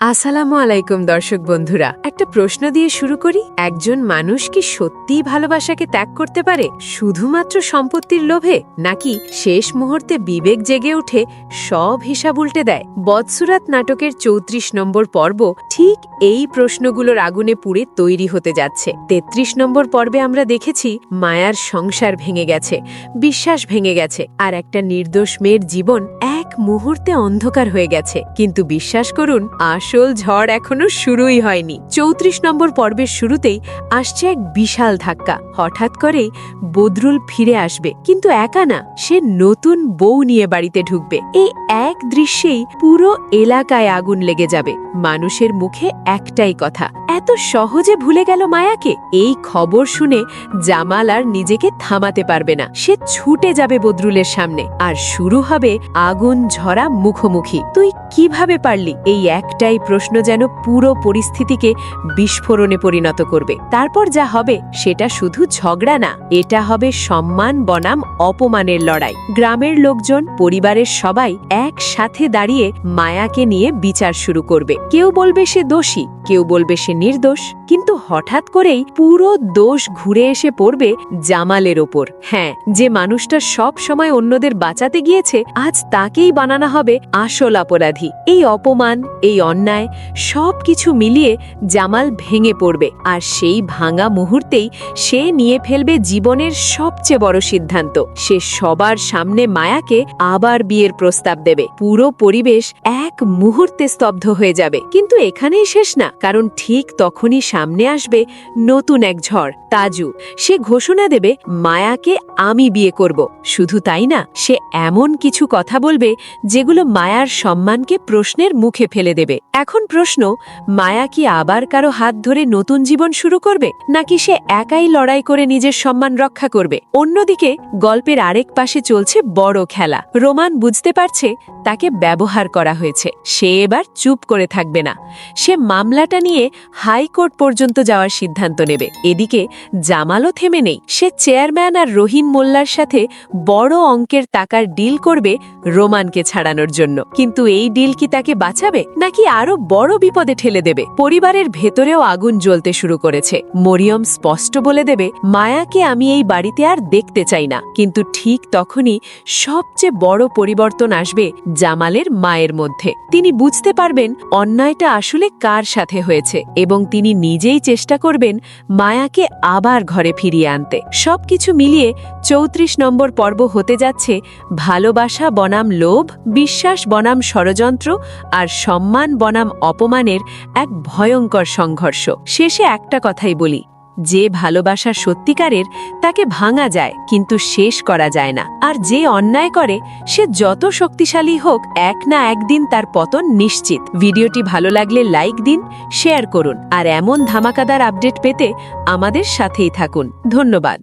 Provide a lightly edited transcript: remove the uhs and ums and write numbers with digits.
আসসালামু আলাইকুম দর্শক বন্ধুরা, একটা প্রশ্ন দিয়ে শুরু করি। একজন মানুষ কি সত্যিই ভালোবাসাকে ত্যাগ করতে পারে শুধুমাত্র সম্পত্তির লোভে, নাকি শেষ মুহূর্তে বিবেক জেগে উঠে সব হিসাব উল্টে দেয়? বদসুরাত নাটকের ৩৪ নম্বর পর্ব ঠিক এই প্রশ্নগুলোর আগুনে পুড়ে তৈরি হতে যাচ্ছে। ৩৩ নম্বর পর্বে আমরা দেখেছি মায়ার সংসার ভেঙে গেছে, বিশ্বাস ভেঙে গেছে, আর একটা নির্দোষ মেয়ের জীবন এক মুহূর্তে অন্ধকার হয়ে গেছে। কিন্তু বিশ্বাস করুন, আসল ঝড় এখনো শুরুই হয়নি। ৩৪ নম্বর পর্বের শুরুতেই আসছে এক বিশাল ধাক্কা। হঠাৎ করেই বদরুল ফিরে আসবে, কিন্তু একা না, সে নতুন বউ নিয়ে বাড়িতে ঢুকবে। এই এক দৃশ্যেই পুরো এলাকায় আগুন লেগে যাবে। মানুষের মুখে একটাই কথা, এত সহজে ভুলে গেল মায়াকে। এই খবর শুনে জামাল আর নিজেকে থামাতে পারবে না। সে ছুটে যাবে বদরুলের সামনে, আর শুরু হবে আগুন ঝরা মুখোমুখি। তুই কিভাবে পারলি? এই একটাই প্রশ্ন যেন পুরো পরিস্থিতিকে বিস্ফোরণে পরিণত করবে। তারপর যা হবে সেটা শুধু ঝগড়া না, এটা হবে সম্মান বনাম অপমানের লড়াই। গ্রামের লোকজন, পরিবারের সবাই একসাথে দাঁড়িয়ে মায়াকে নিয়ে বিচার শুরু করবে। কেউ বলবে সে দোষী, কেউ বলবে সে নির্দোষ, কিন্তু হঠাৎ করেই পুরো দোষ ঘুরে এসে পড়বে জামালের ওপর। হ্যাঁ, যে মানুষটা সব সময় অন্যদের বাঁচাতে গিয়েছে, আজ তাকেই বানানো হবে আসল অপরাধী। এই অপমান, এই অন্যায়, সবকিছু মিলিয়ে জামাল ভেঙে পড়বে, আর সেই ভাঙা মুহূর্তেই সে নিয়ে ফেলবে জীবনের সবচেয়ে বড় সিদ্ধান্ত। সে সবার সামনে মায়াকে আবার বিয়ের প্রস্তাব দেবে। পুরো পরিবেশ এক মুহূর্তে স্তব্ধ হয়ে যাবে। কিন্তু এখানেই শেষ না, কারণ ঠিক তখনই সামনে আসবে নতুন এক ঝড়। তাজু, সে ঘোষণা দেবে মায়াকে আমি বিয়ে করব। শুধু তাই না, সে এমন কিছু কথা বলবে যেগুলো মায়ার সম্মানকে প্রশ্নের মুখে ফেলে দেবে। এখন প্রশ্ন, মায়া কি আবার কারো হাত ধরে নতুন জীবন শুরু করবে, নাকি সে একাই লড়াই করে নিজের সম্মান রক্ষা করবে? অন্যদিকে গল্পের আরেক পাশে চলছে বড় খেলা। রোমান বুঝতে পারছে তাকে ব্যবহার করা হয়েছে। সে এবার চুপ করে থাকবে না। সে মামলাটা নিয়ে হাইকোর্ট পর্যন্ত যাওয়ার সিদ্ধান্ত নেবে। এদিকে জামালও থেমে নেই। সে চেয়ারম্যান আর রহিম মোল্লার সাথে বড় অঙ্কের টাকার ডিল করবে রোমানকে ছাড়ানোর জন্য। কিন্তু এই ডিল কি তাকে বাঁচাবে, নাকি আরো বড় বিপদে ঠেলে দেবে? পরিবারের ভেতরেও আগুন জ্বলতে শুরু করেছে। মরিয়ম স্পষ্ট বলে দেবে, মায়াকে আমি এই বাড়িতে আর দেখতে চাই না। কিন্তু ঠিক তখনই সবচেয়ে বড় পরিবর্তন আসবে জামালের মায়ের মধ্যে। তিনি বুঝতে পারবেন অন্যায়টা আসলে কার সাথে হয়েছে, এবং তিনি নিজেই চেষ্টা করবেন মায়াকে আবার ঘরে ফিরিয়ে আনতে। সবকিছু মিলিয়ে ৩৪ নম্বর পর্ব হতে যাচ্ছে ভালোবাসা বনাম লোভ, বিশ্বাস বনাম ষড়যন্ত্র, আর সম্মান বনাম অপমানের এক ভয়ঙ্কর সংঘর্ষ। শেষে একটা কথাই বলি, যে ভালোবাসা সত্যিকারের তাকে ভাঙা যায়, কিন্তু শেষ করা যায় না। আর যে অন্যায় করে, সে যত শক্তিশালী হোক, এক না একদিন তার পতন নিশ্চিত। ভিডিওটি ভালো লাগলে লাইক দিন, শেয়ার করুন, আর এমন ধামাকাদার আপডেট পেতে আমাদের সাথেই থাকুন। ধন্যবাদ।